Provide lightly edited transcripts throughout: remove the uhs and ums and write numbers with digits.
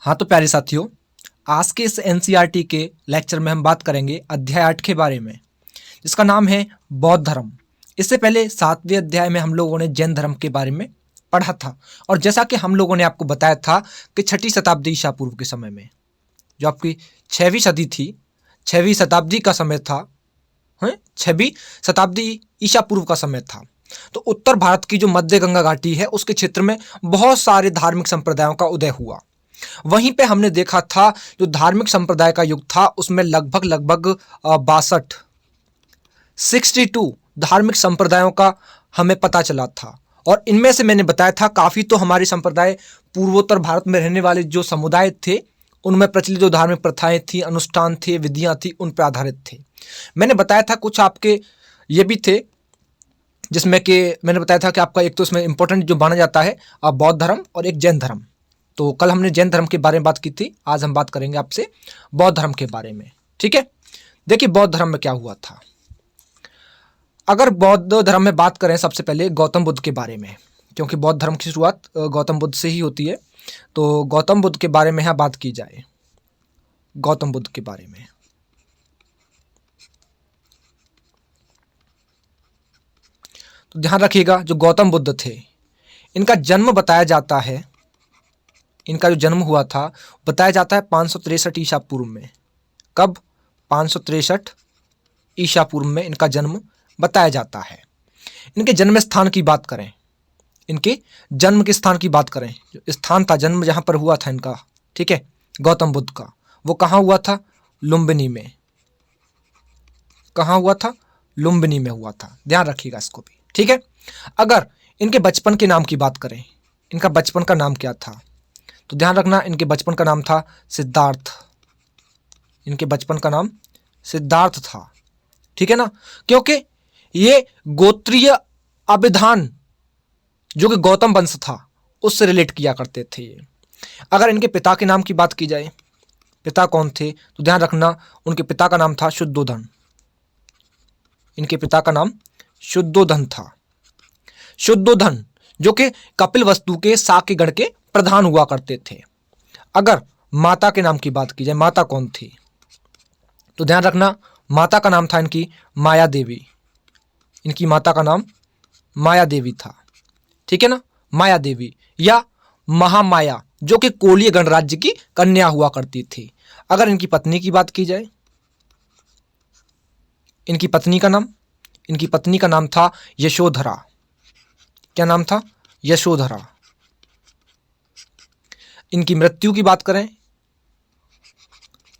हाँ तो प्यारे साथियों, आज के इस एनसीईआरटी के लेक्चर में हम बात करेंगे अध्याय 8 के बारे में, जिसका नाम है बौद्ध धर्म। इससे पहले 7वें अध्याय में हम लोगों ने जैन धर्म के बारे में पढ़ा था, और जैसा कि हम लोगों ने आपको बताया था कि 6वीं शताब्दी ईसा पूर्व के समय में, जो आपकी 6वीं सदी थी, 6वीं शताब्दी का समय था, 6वीं शताब्दी ईसा पूर्व का समय था, तो उत्तर भारत की जो मध्य गंगा घाटी है उसके क्षेत्र में बहुत सारे धार्मिक संप्रदायों का उदय हुआ। वहीं पे हमने देखा था जो धार्मिक संप्रदाय का युग था उसमें लगभग 62 धार्मिक संप्रदायों का हमें पता चला था, और इनमें से मैंने बताया था काफ़ी तो हमारे संप्रदाय पूर्वोत्तर भारत में रहने वाले जो समुदाय थे उनमें प्रचलित जो धार्मिक प्रथाएं थी, अनुष्ठान थे, विधियां थी, उन पर आधारित थे। मैंने बताया था कुछ आपके ये भी थे, जिसमें कि मैंने बताया था कि आपका एक तो इसमें इंपॉर्टेंट जो माना जाता है बौद्ध धर्म और एक जैन धर्म। तो कल हमने जैन धर्म के बारे में बात की थी, आज हम बात करेंगे आपसे बौद्ध धर्म के बारे में। ठीक है, देखिए बौद्ध धर्म में क्या हुआ था। अगर बौद्ध धर्म में बात करें सबसे पहले गौतम बुद्ध के बारे में, क्योंकि बौद्ध धर्म की शुरुआत गौतम बुद्ध से ही होती है, तो गौतम बुद्ध के बारे में यहाँ बात की जाए। गौतम बुद्ध के बारे में तो ध्यान रखिएगा, जो गौतम बुद्ध थे इनका जन्म बताया जाता है, इनका जो जन्म हुआ था बताया जाता है 563 ईसा पूर्व में। कब? 563 ईसा पूर्व में इनका जन्म बताया जाता है। इनके जन्म स्थान की बात करें, इनके जन्म के स्थान की बात करें, जो स्थान था जन्म जहाँ पर हुआ था इनका, ठीक है, गौतम बुद्ध का, वो कहाँ हुआ था? लुम्बिनी में। कहाँ हुआ था? लुम्बिनी में हुआ था। ध्यान रखिएगा इसको भी, ठीक है। अगर इनके बचपन के नाम की बात करें, इनका बचपन का नाम क्या था, तो ध्यान रखना इनके बचपन का नाम था सिद्धार्थ। इनके बचपन का नाम सिद्धार्थ था, ठीक है ना, क्योंकि ये गोत्रीय अभिधान जो कि गौतम वंश था उससे रिलेट किया करते थे ये। अगर इनके पिता के नाम की बात की जाए, पिता कौन थे, तो ध्यान रखना उनके पिता का नाम था शुद्धोधन। इनके पिता का नाम शुद्धोधन था। शुद्धोधन जो कि कपिलवस्तु के शाक्य गण के प्रधान हुआ करते थे। अगर माता के नाम की बात की जाए, माता कौन थी, तो ध्यान रखना माता का नाम था इनकी माया देवी। इनकी माता का नाम माया देवी था, ठीक है ना, माया देवी या महामाया, जो कि कोलीय गणराज्य की कन्या हुआ करती थी। अगर इनकी पत्नी की बात की जाए, इनकी पत्नी का नाम था यशोधरा। क्या नाम था? यशोधरा। इनकी मृत्यु की बात करें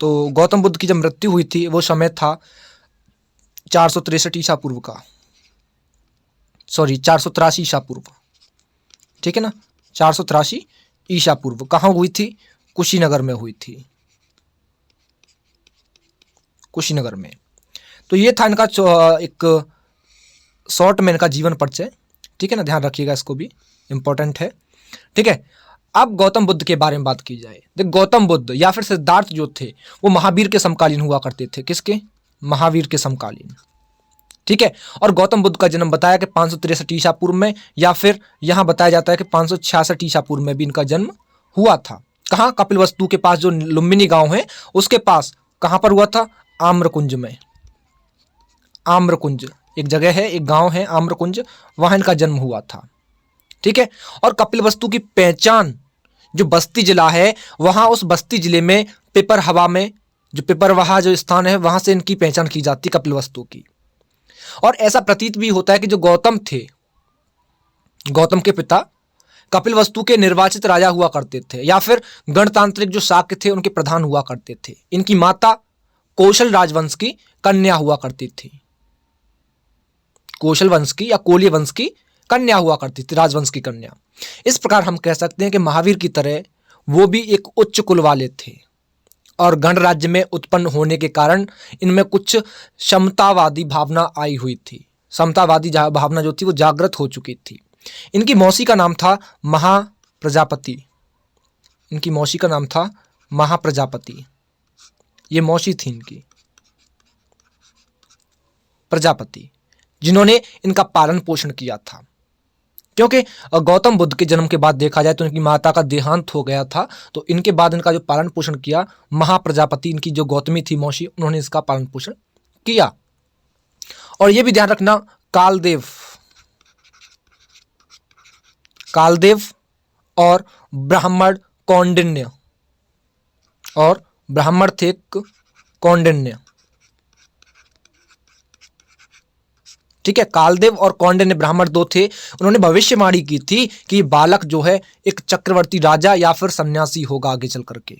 तो गौतम बुद्ध की जब मृत्यु हुई थी वो समय था 463 ईसा पूर्व का, 483 ईसा पूर्व, ठीक है ना, 483 ईसा पूर्व। कहाँ हुई थी? कुशीनगर में हुई थी, कुशीनगर में। तो ये था इनका एक शॉर्ट में इनका जीवन परिचय, ठीक है ना, ध्यान रखिएगा इसको भी, इंपॉर्टेंट है, ठीक है। अब गौतम बुद्ध के बारे में बात की जाए, देख गौतम बुद्ध या फिर सिद्धार्थ जो थे वो महावीर के समकालीन हुआ करते थे। किसके? महावीर के समकालीन, ठीक है। और गौतम बुद्ध का जन्म बताया कि 563 ईसा पूर्व में, या फिर यहां बताया जाता है कि 566 ईसा पूर्व में भी इनका जन्म हुआ था। कहाँ? कपिलवस्तु के पास जो लुम्बिनी गांव है उसके पास, कहां पर हुआ था? आम्रकुंज में। आम्रकुंज एक जगह है, एक गांव है आम्रकुंज, वहां इनका जन्म हुआ था, ठीक है। और कपिलवस्तु की पहचान जो बस्ती जिला है, वहां उस बस्ती जिले में पिपर हवा में, जो पिपरवाहा जो स्थान है वहां से इनकी पहचान की जाती कपिलवस्तु की। और ऐसा प्रतीत भी होता है कि जो गौतम थे, गौतम के पिता कपिलवस्तु के निर्वाचित राजा हुआ करते थे, या फिर गणतांत्रिक जो शाक्य थे उनके प्रधान हुआ करते थे। इनकी माता कौशल राजवंश की कन्या हुआ करती थी, कौशल वंश की या कोलीय वंश की कन्या हुआ करती थी, राजवंश की कन्या। इस प्रकार हम कह सकते हैं कि महावीर की तरह वो भी एक उच्च कुल वाले थे, और गणराज्य में उत्पन्न होने के कारण इनमें कुछ समतावादी भावना आई हुई थी। समतावादी भावना जो थी वो जागृत हो चुकी थी। इनकी मौसी का नाम था महाप्रजापति। इनकी मौसी का नाम था महाप्रजापति। ये मौसी थी इनकी, प्रजापति, जिन्होंने इनका पालन पोषण किया था। क्योंकि गौतम बुद्ध के जन्म के बाद देखा जाए तो इनकी माता का देहांत हो गया था, तो इनके बाद इनका जो पालन पोषण किया महाप्रजापति, इनकी जो गौतमी थी मौसी, उन्होंने इसका पालन पोषण किया। और ये भी ध्यान रखना, कालदेव, कालदेव और ब्राह्मण कौंडिन्य, और ब्राह्मण थे कौंडिन्य, ठीक है। कालदेव और कौंडिन्य ब्राह्मण दो थे। उन्होंने भविष्यवाणी की थी कि बालक जो है एक चक्रवर्ती राजा या फिर सन्यासी होगा आगे चल करके।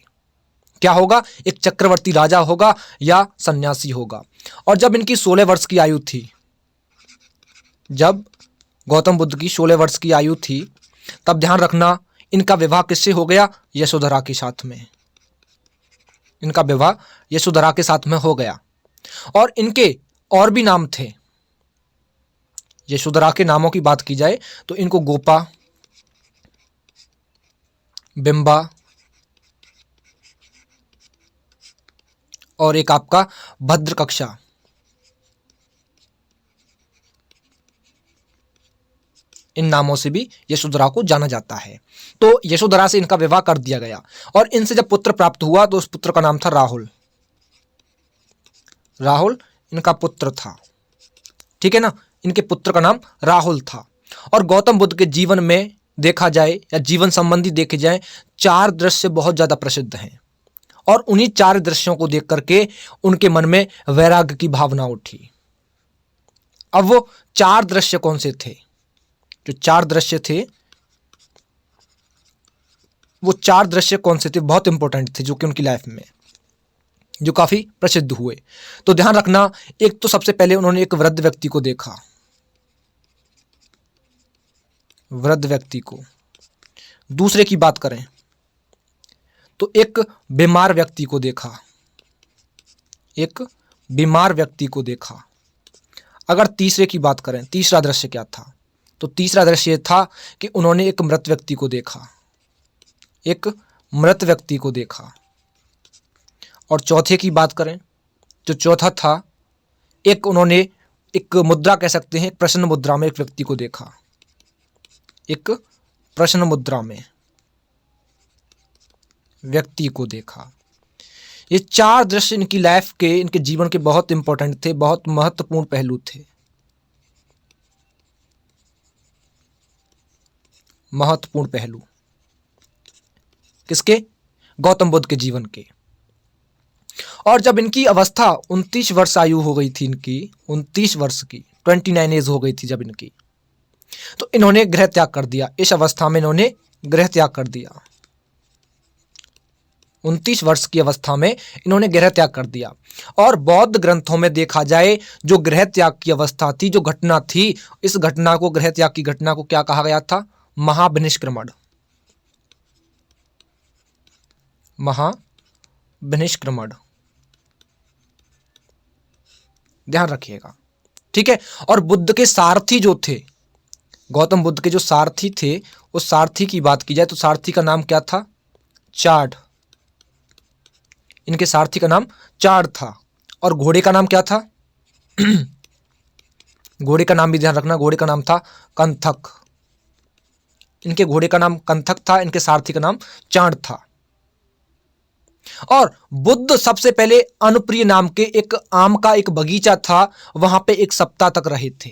क्या होगा? एक चक्रवर्ती राजा होगा या सन्यासी होगा। और जब इनकी 16 वर्ष की आयु थी, जब गौतम बुद्ध की 16 वर्ष की आयु थी, तब ध्यान रखना इनका विवाह किससे हो गया? यशोधरा के साथ में। इनका विवाह यशोधरा के साथ में हो गया। और इनके और भी नाम थे। यशोधरा के नामों की बात की जाए तो इनको गोपा, बिंबा और एक आपका भद्रकक्षा, इन नामों से भी यशोधरा को जाना जाता है। तो यशोधरा से इनका विवाह कर दिया गया और इनसे जब पुत्र प्राप्त हुआ तो उस पुत्र का नाम था राहुल। राहुल इनका पुत्र था, ठीक है ना। इनके पुत्र का नाम राहुल था। और गौतम बुद्ध के जीवन में देखा जाए या जीवन संबंधी देखे जाए, 4 दृश्य बहुत ज्यादा प्रसिद्ध हैं। और उन्हीं 4 दृश्यों को देख करके उनके मन में वैराग्य की भावना उठी। अब वो 4 दृश्य कौन से थे? जो 4 दृश्य थे, वो 4 दृश्य कौन से थे? बहुत इंपॉर्टेंट थे, जो कि उनकी लाइफ में जो काफी प्रसिद्ध हुए। तो ध्यान रखना, एक तो सबसे पहले उन्होंने एक वृद्ध व्यक्ति को देखा, वृद्ध व्यक्ति को। दूसरे की बात करें तो एक बीमार व्यक्ति को देखा, एक बीमार व्यक्ति को देखा। अगर तीसरे की बात करें, तीसरा दृश्य क्या था? तो तीसरा दृश्य यह था कि उन्होंने एक मृत व्यक्ति को देखा, एक मृत व्यक्ति को देखा। और चौथे की बात करें, जो चौथा था, एक उन्होंने एक मुद्रा कह सकते हैं, एक प्रश्न मुद्रा में एक व्यक्ति को देखा, एक प्रश्न मुद्रा में व्यक्ति को देखा। ये 4 दृश्य इनकी लाइफ के, इनके जीवन के बहुत इंपॉर्टेंट थे, बहुत महत्वपूर्ण पहलू थे, महत्वपूर्ण पहलू किसके? गौतम बुद्ध के जीवन के। और जब इनकी अवस्था 29 वर्ष आयु हो गई थी, इनकी 29 वर्ष की 29 एज हो गई थी जब इनकी, तो इन्होंने गृह त्याग कर दिया। इस अवस्था में इन्होंने गृह त्याग कर दिया। 29 वर्ष की अवस्था में इन्होंने गृह त्याग कर दिया। और बौद्ध ग्रंथों में देखा जाए, जो गृह त्याग की अवस्था थी, जो घटना थी, इस घटना को, गृह त्याग की घटना को क्या कहा गया था? महाविनिष्क्रमण। महाविनिष्क्रमण, ध्यान रखिएगा, ठीक है। और बुद्ध के सारथी जो थे, गौतम बुद्ध के जो सारथी थे, उस सारथी की बात की जाए तो सारथी का नाम क्या था? चाड। इनके सारथी का नाम चाड था। और घोड़े का नाम क्या था? घोड़े का नाम भी ध्यान रखना, घोड़े का नाम था कंथक। इनके घोड़े का नाम कंथक था, इनके सारथी का नाम चाड था। और बुद्ध सबसे पहले अनुप्रिय नाम के एक आम का एक बगीचा था, वहां पे 1 सप्ताह तक रहे थे।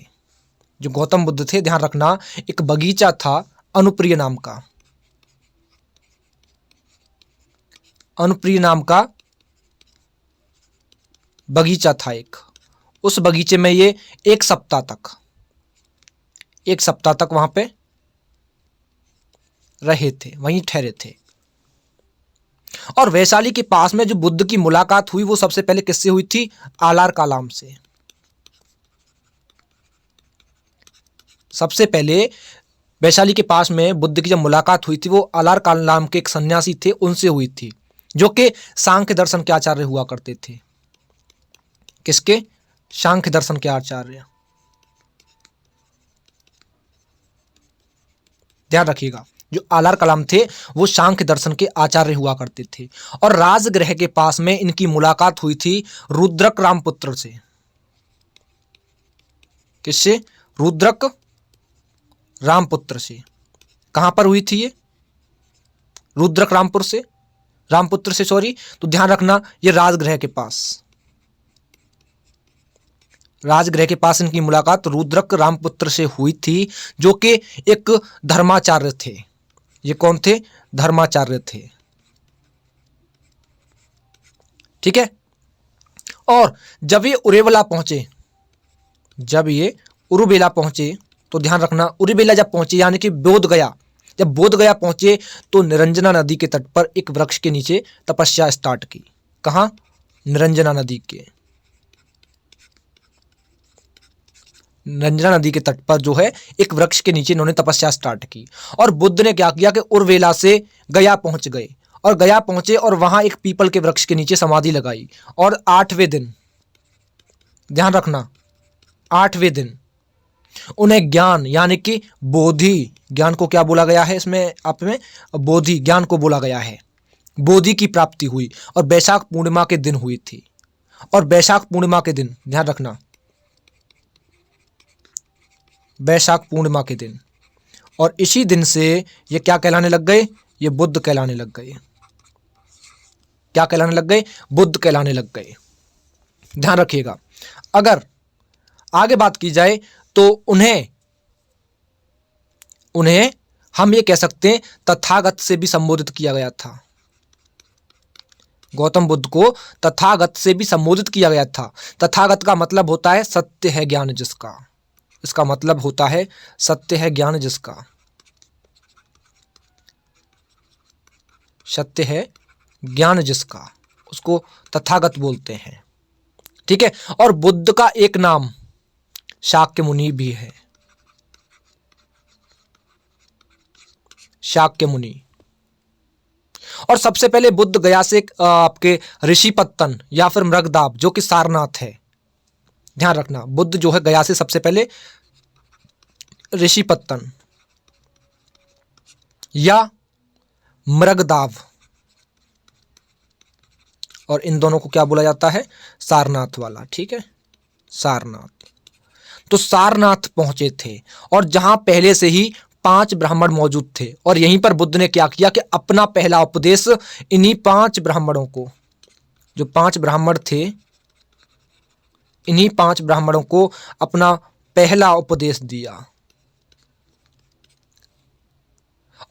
जो गौतम बुद्ध थे, ध्यान रखना, एक बगीचा था अनुप्रिय नाम का, अनुप्रिय नाम का बगीचा था एक। उस बगीचे में ये 1 सप्ताह तक, 1 सप्ताह तक वहां पे रहे थे, वहीं ठहरे थे। और वैशाली के पास में जो बुद्ध की मुलाकात हुई, वो सबसे पहले किससे हुई थी? आलार कालाम से। सबसे पहले वैशाली के पास में बुद्ध की जब मुलाकात हुई थी, वो आलार कालाम के एक सन्यासी थे, उनसे हुई थी, जो कि सांख्य दर्शन के आचार्य हुआ करते थे। किसके? सांख्य दर्शन के आचार्य। ध्यान रखिएगा, जो आलार कलाम थे वो सांख्य दर्शन के आचार्य हुआ करते थे। और राजगृह के पास में इनकी मुलाकात हुई थी रुद्रक रामपुत्र से। किससे? रुद्रक रामपुत्र से। कहां पर हुई थी ये? रुद्रक रामपुत्र से सॉरी। तो ध्यान रखना ये राजगृह के पास, राजगृह के पास इनकी मुलाकात रुद्रक रामपुत्र से हुई थी, जो कि एक धर्माचार्य थे। ये कौन थे? धर्माचार्य थे। ठीक है। और जब ये उरुवेला पहुंचे, तो ध्यान रखना उरुवेला जब पहुंचे यानी कि जब बोध गया पहुंचे तो निरंजना नदी के तट पर एक वृक्ष के नीचे तपस्या स्टार्ट की। कहां? निरंजना नदी के तट पर जो है एक वृक्ष के नीचे इन्होंने तपस्या स्टार्ट की। और बुद्ध ने क्या किया कि उरुवेला से गया पहुंच गए, और गया पहुंचे और वहां एक पीपल के वृक्ष के नीचे समाधि लगाई। और 8वें दिन, ध्यान रखना 8वें दिन उन्हें ज्ञान यानी कि बोधि, ज्ञान को क्या बोला गया है इसमें आप में? बोधि, ज्ञान को बोला गया है। बोधि की प्राप्ति हुई और वैशाख पूर्णिमा के दिन हुई थी। और वैशाख पूर्णिमा के दिन, ध्यान रखना वैशाख पूर्णिमा के दिन, और इसी दिन से ये क्या कहलाने लग गए? ये बुद्ध कहलाने लग गए। क्या कहलाने लग गए? बुद्ध कहलाने लग गए। ध्यान रखिएगा। अगर आगे बात की जाए तो उन्हें हम ये कह सकते हैं तथागत से भी संबोधित किया गया था। गौतम बुद्ध को तथागत से भी संबोधित किया गया था। तथागत का मतलब होता है सत्य है ज्ञान जिसका। इसका मतलब होता है सत्य है ज्ञान जिसका। सत्य है ज्ञान जिसका, उसको तथागत बोलते हैं। ठीक है। और बुद्ध का एक नाम शाक्य मुनि भी है। शाक्य मुनि। और सबसे पहले बुद्ध गया से आपके ऋषिपत्तन या फिर मृगदाब जो कि सारनाथ है। ध्यान रखना बुद्ध जो है गया से सबसे पहले ऋषिपत्तन या मृगदाब, और इन दोनों को क्या बोला जाता है? सारनाथ वाला। ठीक है, सारनाथ। तो सारनाथ पहुंचे थे और जहां पहले से ही 5 ब्राह्मण मौजूद थे, और यहीं पर बुद्ध ने क्या किया कि अपना पहला उपदेश इन्हीं 5 ब्राह्मणों को, जो 5 ब्राह्मण थे, इन्हीं 5 ब्राह्मणों को अपना पहला उपदेश दिया।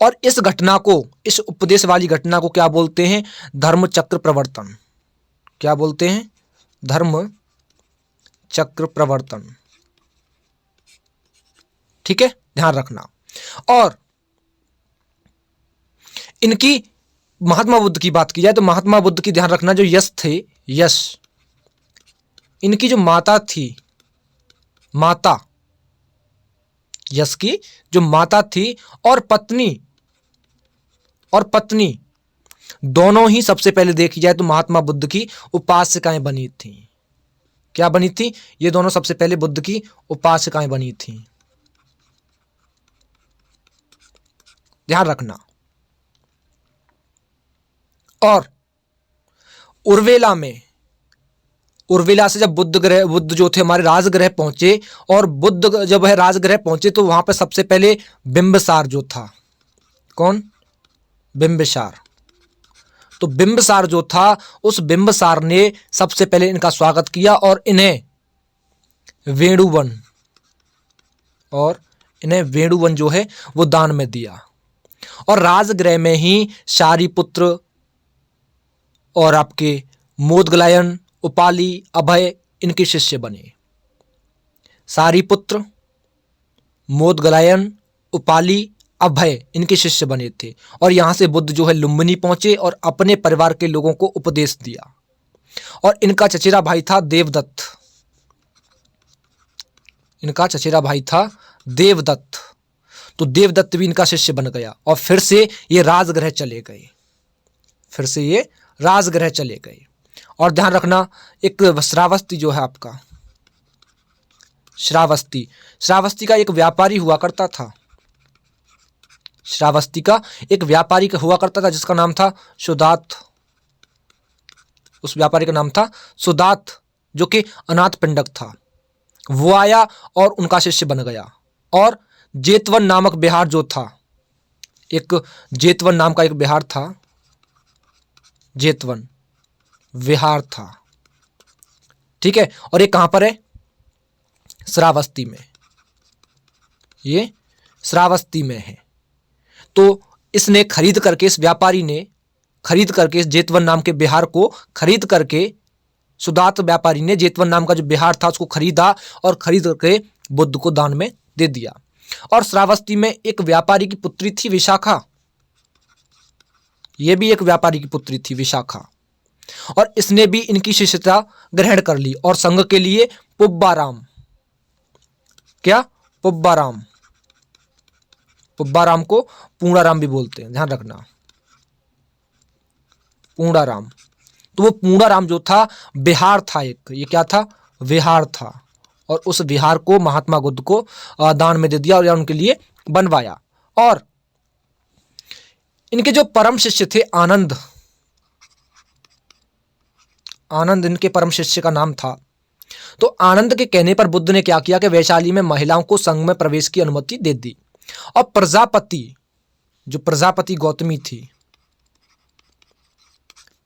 और इस घटना को, इस उपदेश वाली घटना को क्या बोलते हैं? धर्म चक्र प्रवर्तन। क्या बोलते हैं? धर्म चक्र प्रवर्तन। ठीक है, ध्यान रखना। और इनकी महात्मा बुद्ध की बात की जाए तो महात्मा बुद्ध की ध्यान रखना जो यश थे, यश, इनकी जो माता थी, माता, यश की जो माता थी और पत्नी दोनों ही सबसे पहले देखी जाए तो महात्मा बुद्ध की उपासिकाएं बनी थी। क्या बनी थी? ये दोनों सबसे पहले बुद्ध की उपासिकाएं बनी थी। ध्यान रखना। और उर्वेला से जब बुद्ध जो थे हमारे राजगृह पहुंचे, और बुद्ध जब है राजगृह पहुंचे तो वहां पर सबसे पहले बिंबिसार जो था, कौन? बिंबिसार। तो बिंबिसार जो था, उस बिंबिसार ने सबसे पहले इनका स्वागत किया और इन्हें वेणुवन जो है वो दान में दिया। और राजगृह में ही शारिपुत्र और आपके मोदगलायन, उपाली, अभय इनके शिष्य बने। सारिपुत्र, मोदगलायन, उपाली, अभय इनके शिष्य बने थे। और यहां से बुद्ध जो है लुम्बिनी पहुंचे और अपने परिवार के लोगों को उपदेश दिया। और इनका चचेरा भाई था देवदत्त। तो देवदत्त भी इनका शिष्य बन गया और फिर से ये राजगृह चले गए। और ध्यान रखना एक श्रावस्ती जो है आपका, श्रावस्ती का एक व्यापारी हुआ करता था। जिसका नाम था सुदात। उस व्यापारी का नाम था सुदात, जो कि अनाथ पिंडक था। वो आया और उनका शिष्य बन गया। और जेतवन नामक बिहार जो था, एक जेतवन नाम का एक बिहार था, जेतवन विहार था, ठीक है। और ये कहां पर है? श्रावस्ती में, ये श्रावस्ती में है। तो इसने खरीद करके, इस व्यापारी ने खरीद करके इस जेतवन नाम के बिहार को खरीद करके, सुदात व्यापारी ने जेतवन नाम का जो बिहार था उसको खरीदा और खरीद करके बुद्ध को दान में दे दिया। और श्रावस्ती में एक व्यापारी की पुत्री थी विशाखा, यह भी एक व्यापारी की पुत्री थी विशाखा, और इसने भी इनकी शिष्यता ग्रहण कर ली और संघ के लिए पुब्बाराम, क्या? पुब्बाराम, पुब्बाराम को पूर्णाराम भी बोलते हैं, ध्यान रखना, पूर्णाराम। तो वो पूर्णाराम जो था विहार था एक, ये क्या था? विहार था। और उस विहार को महात्मा बुद्ध को दान में दे दिया और उनके लिए बनवाया। और इनके जो परम शिष्य थे आनंद, आनंद इनके परम शिष्य का नाम था। तो आनंद के कहने पर बुद्ध ने क्या किया कि वैशाली में महिलाओं को संघ में प्रवेश की अनुमति दे दी। और प्रजापति, जो प्रजापति गौतमी थी,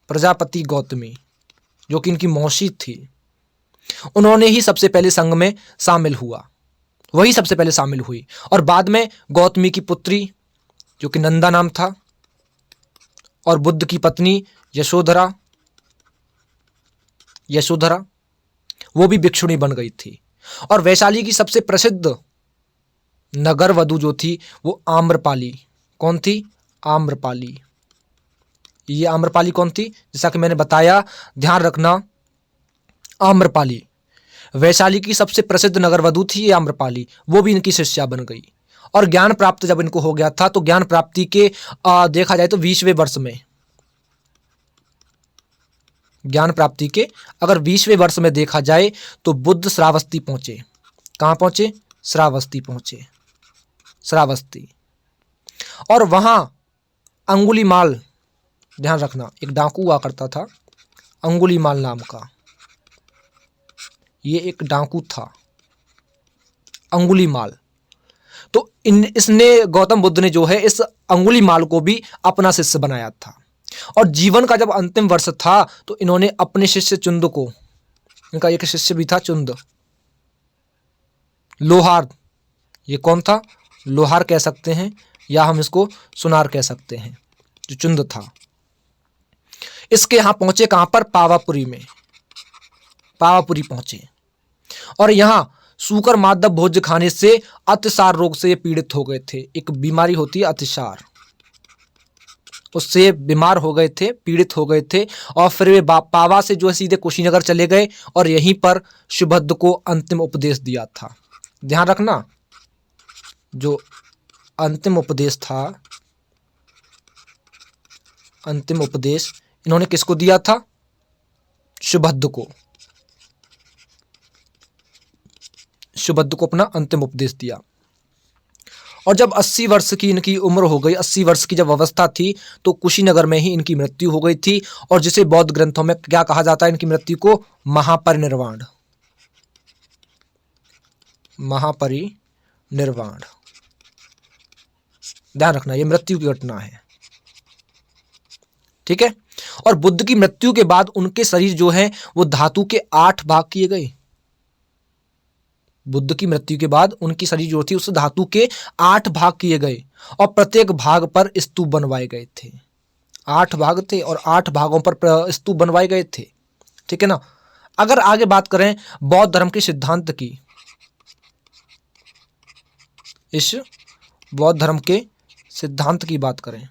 प्रजापति गौतमी जो कि इनकी मौसी थी, उन्होंने ही सबसे पहले संघ में शामिल हुआ, वही सबसे पहले शामिल हुई। और बाद में गौतमी की पुत्री जो कि नंदा नाम था, और बुद्ध की पत्नी यशोधरा, यशोधरा वो भी भिक्षुणी बन गई थी। और वैशाली की सबसे प्रसिद्ध नगर वधु जो थी वो आम्रपाली। कौन थी? आम्रपाली। ये आम्रपाली कौन थी? जैसा कि मैंने बताया, ध्यान रखना, आम्रपाली वैशाली की सबसे प्रसिद्ध नगर वधु थी ये आम्रपाली, वो भी इनकी शिष्या बन गई। और ज्ञान प्राप्त जब इनको हो गया था, तो ज्ञान प्राप्ति के देखा जाए तो 20वें वर्ष में, ज्ञान प्राप्ति के अगर 20वें वर्ष में देखा जाए तो बुद्ध श्रावस्ती पहुंचे। कहां पहुंचे? श्रावस्ती पहुंचे, श्रावस्ती। और वहां अंगुलीमाल, ध्यान रखना, एक डाकू हुआ करता था अंगुलीमाल नाम का, ये एक डाकू था अंगुलीमाल। तो इसने, गौतम बुद्ध ने जो है इस अंगुलीमाल को भी अपना शिष्य बनाया था। और जीवन का जब अंतिम वर्ष था तो इन्होंने अपने शिष्य चुंद को, इनका एक शिष्य भी था चुंद, लोहार, ये कौन था? लोहार कह सकते हैं या हम इसको सुनार कह सकते हैं, जो चुंद था। इसके यहां पहुंचे, कहां पर? पावापुरी में, पावापुरी पहुंचे। और यहां सूकर मादक भोज्य खाने से अतिसार रोग से ये पीड़ित हो गए थे। एक बीमारी होती है अतिसार, उससे बीमार हो गए थे, पीड़ित हो गए थे। और फिर वे पावा से जो है सीधे कुशीनगर चले गए और यहीं पर सुबुद्ध को अंतिम उपदेश दिया था। ध्यान रखना, जो अंतिम उपदेश था, अंतिम उपदेश इन्होंने किसको दिया था? सुबुद्ध को, सुबुद्ध को अपना अंतिम उपदेश दिया। और जब 80 वर्ष की इनकी उम्र हो गई, 80 वर्ष की जब अवस्था थी, तो कुशीनगर में ही इनकी मृत्यु हो गई थी। और जिसे बौद्ध ग्रंथों में क्या कहा जाता है इनकी मृत्यु को? महापरिनिर्वाण, महापरिनिर्वाण। ध्यान रखना, यह मृत्यु की घटना है, ठीक है। और बुद्ध की मृत्यु के बाद उनके शरीर जो है वो धातु के 8 भाग किए गए। बुद्ध की मृत्यु के बाद उनकी शरीर जो थी उस धातु के 8 भाग किए गए और प्रत्येक भाग पर स्तूप बनवाए गए थे। 8 भाग थे और 8 भागों पर स्तूप बनवाए गए थे, ठीक है ना। अगर आगे बात करें बौद्ध धर्म के सिद्धांत की, इस बौद्ध धर्म के सिद्धांत की बात करें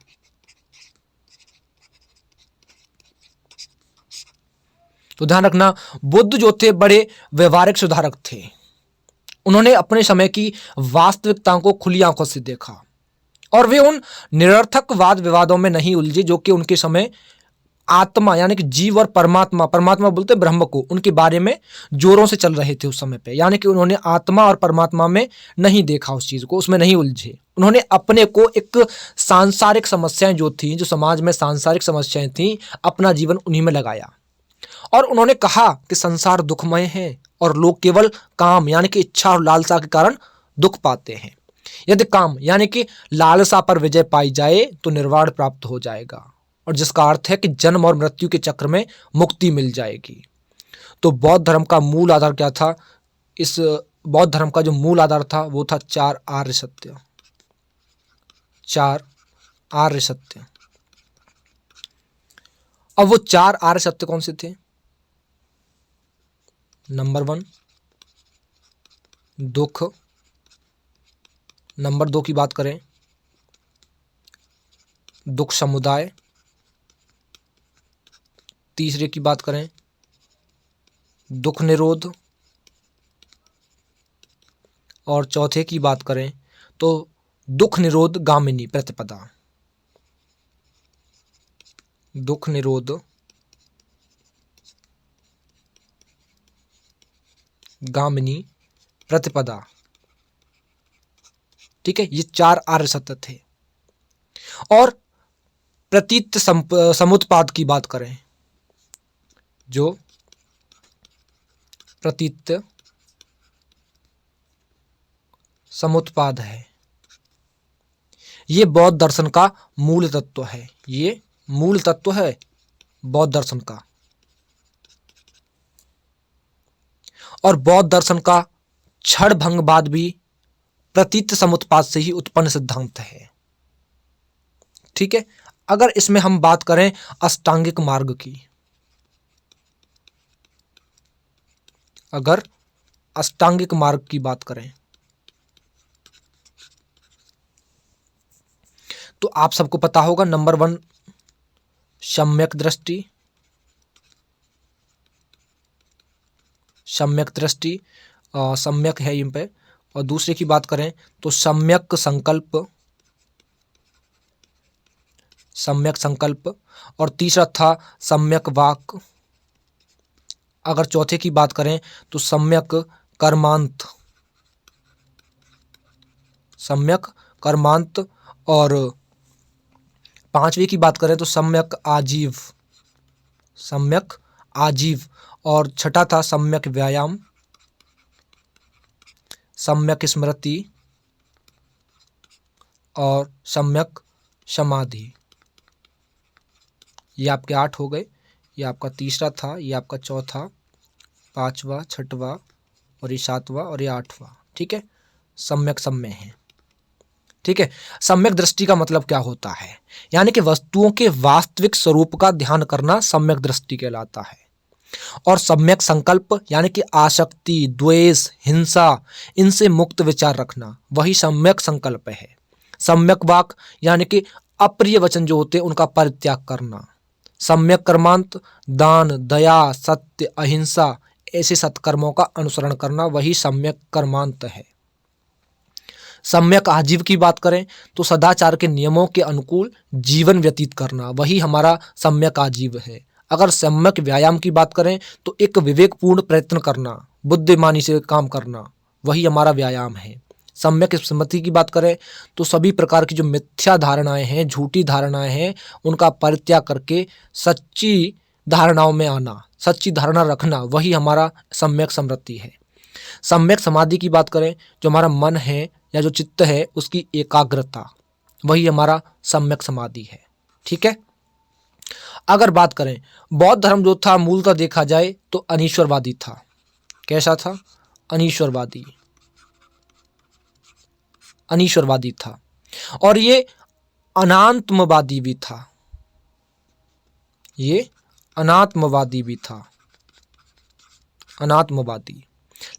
तो ध्यान रखना, बुद्ध जो थे बड़े व्यवहारिक सुधारक थे। उन्होंने अपने समय की वास्तविकताओं को खुली आंखों से देखा और वे उन निरर्थक वाद विवादों में नहीं उलझे जो कि उनके समय आत्मा यानी कि जीव और परमात्मा, परमात्मा बोलते ब्रह्म को, उनके बारे में जोरों से चल रहे थे उस समय पे। यानी कि उन्होंने आत्मा और परमात्मा में नहीं देखा, उस चीज को, उसमें नहीं उलझे। उन्होंने अपने को एक सांसारिक समस्याएं जो थी, जो समाज में सांसारिक समस्याएं थी, अपना जीवन उन्हीं में लगाया। और उन्होंने कहा कि संसार दुखमय है और लोग केवल काम यानी कि इच्छा और लालसा के कारण दुख पाते हैं। यदि काम यानी कि लालसा पर विजय पाई जाए तो निर्वाण प्राप्त हो जाएगा, और जिसका अर्थ है कि जन्म और मृत्यु के चक्र में मुक्ति मिल जाएगी। तो बौद्ध धर्म का मूल आधार क्या था? इस बौद्ध धर्म का जो मूल आधार था वो था 4 आर्य सत्य। 4 आर्य सत्य। अब वो 4 आर्य सत्य कौन से थे? नंबर 1 दुख, नंबर 2 की बात करें दुख समुदाय, तीसरे की बात करें दुख निरोध, और चौथे की बात करें तो दुख निरोध गामिनी प्रतिपदा। दुख निरोध गामिनी प्रतिपदा। ठीक है, ये 4 आर्य सत्य थे। और प्रतीत समुत्पाद की बात करें, जो प्रतीत समुत्पाद है, ये बौद्ध दर्शन का मूल तत्व है। ये मूल तत्व है बौद्ध दर्शन का, और बौद्ध दर्शन का क्षण भंगवाद भी प्रतीत समुत्पाद से ही उत्पन्न सिद्धांत है। ठीक है, अगर इसमें हम बात करें अष्टांगिक मार्ग की, अगर अष्टांगिक मार्ग की बात करें तो आप सबको पता होगा, नंबर 1 सम्यक दृष्टि, सम्यक दृष्टि सम्यक है इन पे, और दूसरे की बात करें तो सम्यक संकल्प, सम्यक संकल्प, और तीसरा था सम्यक वाक। अगर चौथे की बात करें तो सम्यक कर्मांत, सम्यक कर्मांत, और पांचवी की बात करें तो सम्यक आजीव, सम्यक आजीव, और छठा था सम्यक व्यायाम, सम्यक स्मृति, और सम्यक समाधि। ये आपके 8 हो गए। ये आपका तीसरा था, ये आपका चौथा, 5वां, 6वां, और ये 7वां, और ये 8वां। ठीक है, सम्यक सम्य है। ठीक है, सम्यक दृष्टि का मतलब क्या होता है? यानी कि वस्तुओं के वास्तविक स्वरूप का ध्यान करना सम्यक दृष्टि कहलाता है। और सम्यक संकल्प यानी कि आसक्ति, द्वेष, हिंसा, इनसे मुक्त विचार रखना, वही सम्यक संकल्प है। सम्यक वाक यानी कि अप्रिय वचन जो होते हैं उनका परित्याग करना। सम्यक कर्मांत, दान, दया, सत्य, अहिंसा, ऐसे सत्कर्मों का अनुसरण करना, वही सम्यक कर्मांत है। सम्यक आजीव की बात करें तो सदाचार के नियमों के अनुकूल जीवन व्यतीत करना, वही हमारा सम्यक आजीव है। अगर सम्यक व्यायाम की बात करें तो एक विवेकपूर्ण प्रयत्न करना, बुद्धिमानी से काम करना, वही हमारा व्यायाम है। सम्यक स्मृति की बात करें तो सभी प्रकार की जो मिथ्या धारणाएं हैं, झूठी धारणाएं हैं, उनका परित्याग करके सच्ची धारणाओं में आना, सच्ची धारणा रखना, वही हमारा सम्यक स्मृति है। सम्यक समाधि की बात करें, जो हमारा मन है या जो चित्त है उसकी एकाग्रता, वही हमारा सम्यक समाधि है। ठीक है, अगर बात करें बौद्ध धर्म जो था मूलतः देखा जाए तो अनीश्वरवादी था। कैसा था? अनीश्वरवादी, अनीश्वरवादी था। और ये अनात्मवादी भी था, ये अनात्मवादी भी था, अनात्मवादी।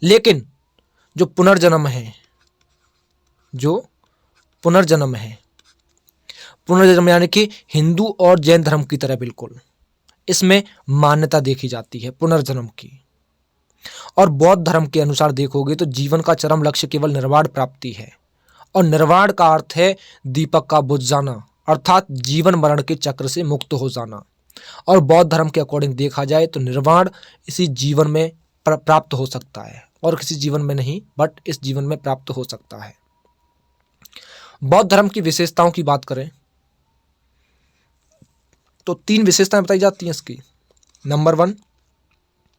लेकिन जो पुनर्जन्म है, जो पुनर्जन्म है, पुनर्जन्म यानी कि हिंदू और जैन धर्म की तरह बिल्कुल इसमें मान्यता देखी जाती है पुनर्जन्म की। और बौद्ध धर्म के अनुसार देखोगे तो जीवन का चरम लक्ष्य केवल निर्वाण प्राप्ति है, और निर्वाण का अर्थ है दीपक का बुझ जाना, अर्थात जीवन मरण के चक्र से मुक्त हो जाना। और बौद्ध धर्म के अकॉर्डिंग देखा जाए तो निर्वाण इसी जीवन में प्राप्त हो सकता है, और किसी जीवन में नहीं, बट इस जीवन में प्राप्त हो सकता है। बौद्ध धर्म की विशेषताओं की बात करें तो 3 विशेषताएं बताई जाती हैं इसकी। नंबर 1,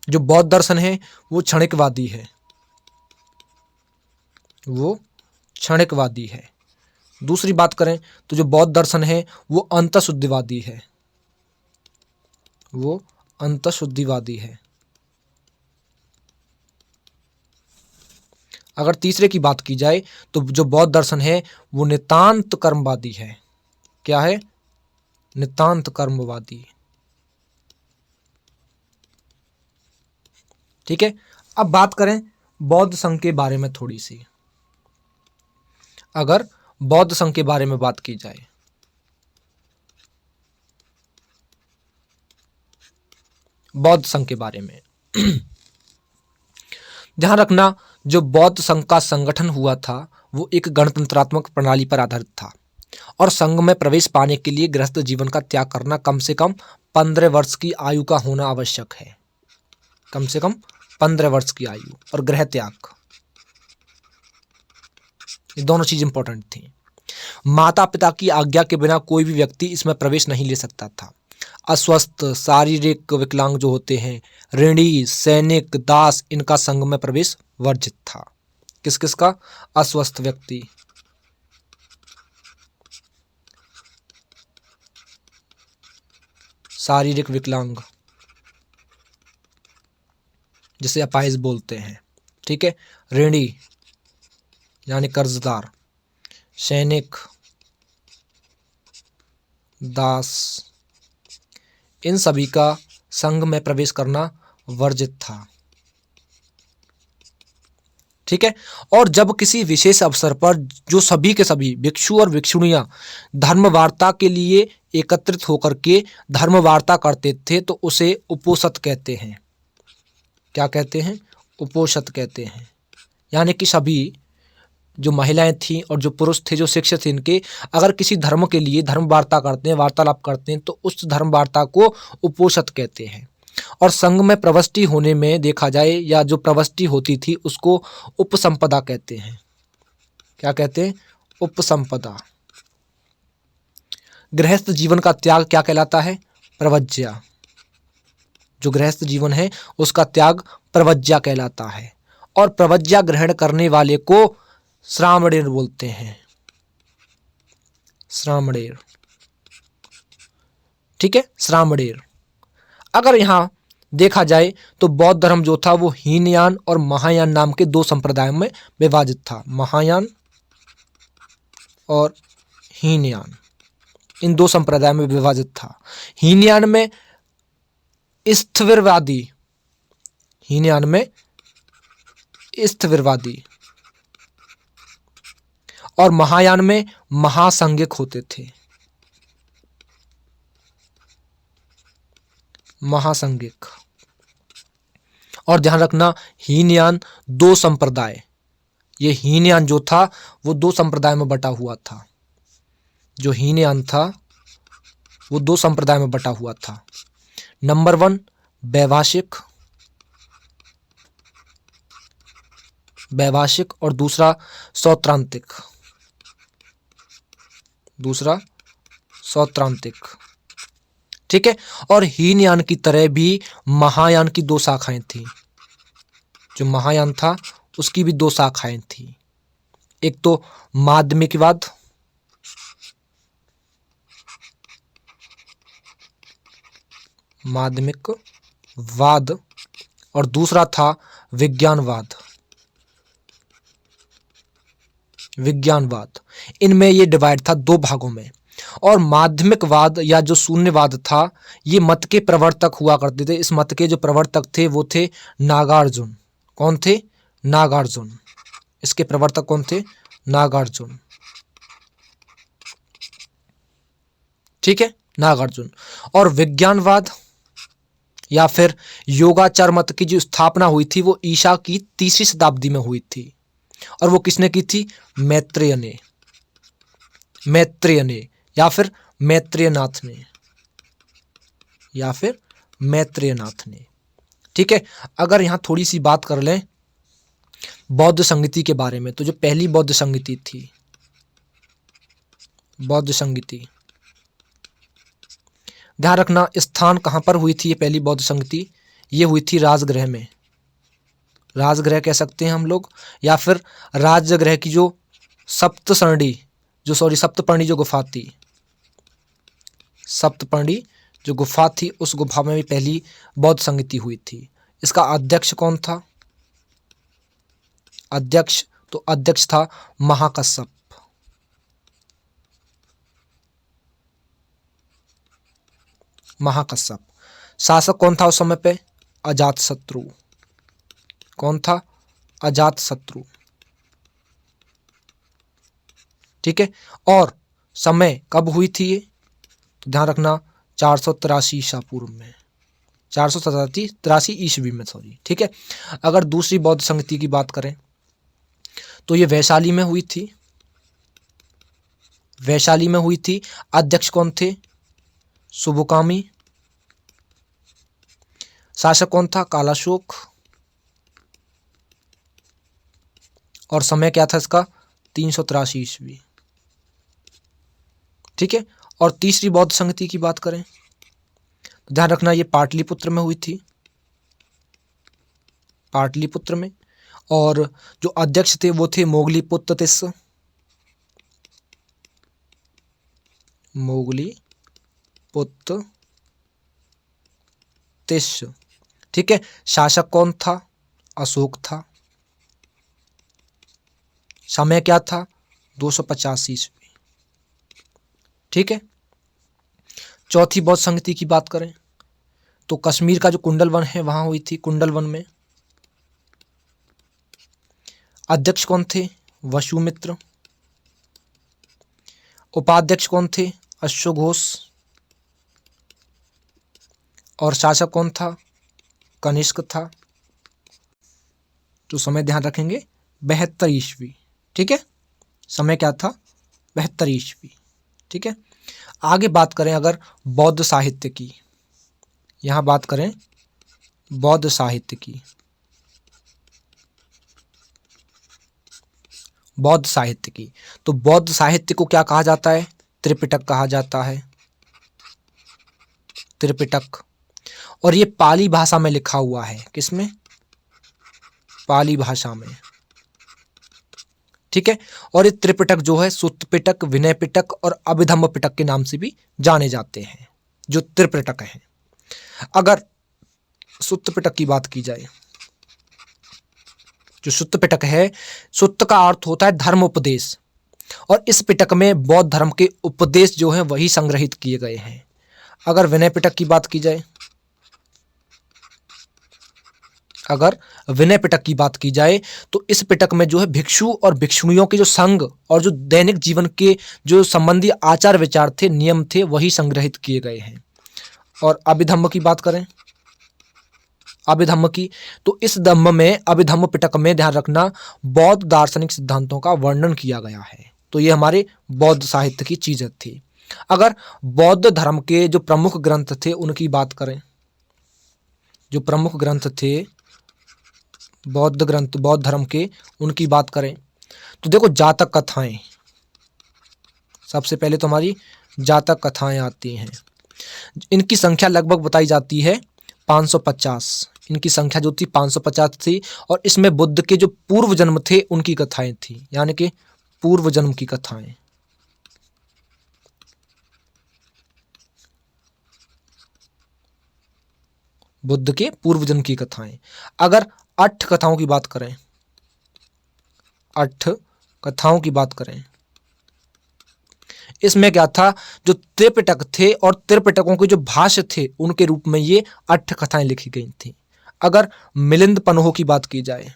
जो बौद्ध दर्शन है वो क्षणिकवादी है, वो क्षणिकवादी है। दूसरी बात करें तो जो बौद्ध दर्शन है वो अंतःशुद्धिवादी है, वो अंतःशुद्धिवादी है। अगर तीसरे की बात की जाए तो जो बौद्ध दर्शन है वो नितांत कर्मवादी है। क्या है? नितांत कर्मवादी। ठीक है, अब बात करें बौद्ध संघ के बारे में थोड़ी सी। अगर बौद्ध संघ के बारे में बात की जाए, बौद्ध संघ के बारे में ध्यान रखना, जो बौद्ध संघ का संगठन हुआ था वो एक गणतंत्रात्मक प्रणाली पर आधारित था और संघ में प्रवेश पाने के लिए गृहस्थ जीवन का त्याग करना कम से कम 15 वर्ष की आयु का होना आवश्यक है। कम से कम 15 वर्ष की आयु और गृह त्याग, ये दोनों चीज इंपॉर्टेंट थी। माता पिता की आज्ञा के बिना कोई भी व्यक्ति इसमें प्रवेश नहीं ले सकता था। अस्वस्थ, शारीरिक विकलांग जो होते हैं, ऋणी, सैनिक, दास, इनका संघ में प्रवेश वर्जित था। किस किस का? अस्वस्थ व्यक्ति, शारीरिक विकलांग जिसे अपाहिज बोलते हैं, ठीक है, ऋणी यानी कर्जदार, सैनिक, दास, इन सभी का संघ में प्रवेश करना वर्जित था। ठीक है, और जब किसी विशेष अवसर पर जो सभी के सभी भिक्षु और भिक्षुणियां धर्म वार्ता के लिए एकत्रित होकर के धर्म वार्ता करते थे तो उसे उपोषद कहते हैं। क्या कहते हैं? उपोषद कहते हैं। यानी कि सभी जो महिलाएं थीं और जो पुरुष थे, जो शिक्षित थे, इनके अगर किसी धर्म के लिए धर्म वार्ता करते हैं, वार्तालाप करते हैं, तो उस धर्म वार्ता को उपोषद कहते हैं। और संघ में प्रवष्टि होने में देखा जाए या जो प्रवष्टि होती थी उसको उपसंपदा कहते हैं। क्या कहते हैं? उपसंपदा। गृहस्थ जीवन का त्याग क्या कहलाता है? प्रवज्या। जो गृहस्थ जीवन है उसका त्याग प्रवज्या कहलाता है। और प्रवज्या ग्रहण करने वाले को श्रामणेर बोलते हैं। श्रामणेर, ठीक है, श्रामणेर। अगर यहां देखा जाए तो बौद्ध धर्म जो था वो हीनयान और महायान नाम के दो संप्रदायों में विभाजित था। महायान और हीनयान, इन दो संप्रदायों में विभाजित था। हीनयान में स्थिरवादी, हीनयान में स्थिरवादी और महायान में महासंघिक होते थे। महासंघिक। और ध्यान रखना, हीनयान दो संप्रदाय, ये हीनयान जो था वो दो संप्रदाय में बटा हुआ था। जो हीनयान था वो दो संप्रदाय में बटा हुआ था। नंबर 1 वैभाषिक, वैभाषिक और दूसरा सौत्रांतिक, दूसरा सौत्रांतिक। ठीक है, और हीनयान की तरह भी महायान की दो शाखाएं थी। जो महायान था उसकी भी दो शाखाएं थी। एक तो माध्यमिकवाद, माध्यमिकवाद, और दूसरा था विज्ञानवाद, विज्ञानवाद। इनमें ये डिवाइड था दो भागों में। और माध्यमिकवाद या जो शून्यवाद था ये मत के प्रवर्तक हुआ करते थे। इस मत के जो प्रवर्तक थे वो थे नागार्जुन। कौन थे? नागार्जुन। इसके प्रवर्तक कौन थे? नागार्जुन। ठीक है, नागार्जुन। और विज्ञानवाद या फिर योगाचार मत की जो स्थापना हुई थी वो ईसा की 3री शताब्दी में हुई थी। और वो किसने की थी? मैत्रेय ने, मैत्रेय ने या फिर मैत्रेयनाथ ने, या फिर मैत्रेयनाथ ने। ठीक है, अगर यहां थोड़ी सी बात कर लें बौद्ध संगीति के बारे में, तो जो पहली बौद्ध संगीति थी, बौद्ध संगीति, ध्यान रखना स्थान कहां पर हुई थी ये पहली बौद्ध संगीति? ये हुई थी राजगृह में। राजगृह कह सकते हैं हम लोग, या फिर राजगृह की जो सप्तपर्णी जो गुफा थी, सप्तपर्णी जो गुफा थी, उस गुफा में भी पहली बौद्ध संगति हुई थी। इसका अध्यक्ष कौन था? अध्यक्ष था महाकश्यप। शासक कौन था उस समय पे? अजातशत्रु। कौन था? अजातशत्रु। ठीक है। और समय कब हुई थी ये? तो ध्यान रखना 483 ईसा पूर्व में, 483 ईस्वी में, सॉरी। ठीक है। अगर दूसरी बौद्ध संगति की बात करें तो ये वैशाली में हुई थी। अध्यक्ष कौन थे? शुभकामी। शासक कौन था? कालाशोक। और समय क्या था इसका? 383 ईस्वी। ठीक है। और तीसरी बौद्ध संगति की बात करें तो ध्यान रखना ये पाटलिपुत्र में हुई थी, पाटलिपुत्र में। और जो अध्यक्ष थे वो थे मोगलीपुत्र तिस्स। ठीक है। शासक कौन था? अशोक था। समय क्या था? 250 ईस्वी। ठीक है। चौथी बौद्ध संगति की बात करें तो कश्मीर का जो कुंडल वन है वहां हुई थी, कुंडल वन में। अध्यक्ष कौन थे? वसुमित्र। उपाध्यक्ष कौन थे? अश्वघोष। और शासक कौन था? कनिष्क था। तो समय ध्यान रखेंगे 72 ईस्वी। ठीक है। समय क्या था? 72 ईस्वी। ठीक है। आगे बात करें अगर बौद्ध साहित्य की, यहां बात करें बौद्ध साहित्य की, तो बौद्ध साहित्य को क्या कहा जाता है? त्रिपिटक कहा जाता है, त्रिपिटक। और ये पाली भाषा में लिखा हुआ है। किसमें? पाली भाषा में। ठीक है। और ये त्रिपिटक जो है सुत्त पिटक, विनय पिटक और अभिधम्म पिटक के नाम से भी जाने जाते हैं, जो त्रिपिटक हैं। अगर सुत्त पिटक की बात की जाए, जो सुत्त पिटक है, सुत्त का अर्थ होता है धर्म उपदेश, और इस पिटक में बौद्ध धर्म के उपदेश जो हैं वही संग्रहित किए गए हैं। अगर विनय पिटक की बात की जाए, तो इस पिटक में जो है भिक्षु और भिक्षुणियों के जो संग और जो दैनिक जीवन के जो संबंधी आचार विचार थे, नियम थे, वही संग्रहित किए गए हैं। और अभिधम्म की बात करें, तो इस धम्म में, अभिधम्म पिटक में ध्यान रखना बौद्ध दार्शनिक सिद्धांतों का वर्णन किया गया है। तो ये हमारे बौद्ध साहित्य की चीजें थी। अगर बौद्ध धर्म के जो प्रमुख ग्रंथ थे उनकी बात करें, जो प्रमुख ग्रंथ थे बौद्ध धर्म के, उनकी बात करें तो देखो जातक कथाएं, सबसे पहले तो हमारी जातक कथाएं आती हैं। इनकी संख्या लगभग बताई जाती है 550। इनकी संख्या जो थी 550 थी। और इसमें बुद्ध के जो पूर्व जन्म थे उनकी कथाएं थी, यानी कि पूर्व जन्म की कथाएं। बुद्ध के पूर्व जन्म की कथाएं। अगर 8 कथाओं की बात करें, 8 कथाओं की बात करें, इसमें क्या था, जो त्रिपिटक थे और त्रिपिटकों के जो भाष्य थे उनके रूप में ये 8 कथाएं लिखी गई थी। अगर मिलिंद पन्हो की बात की जाए,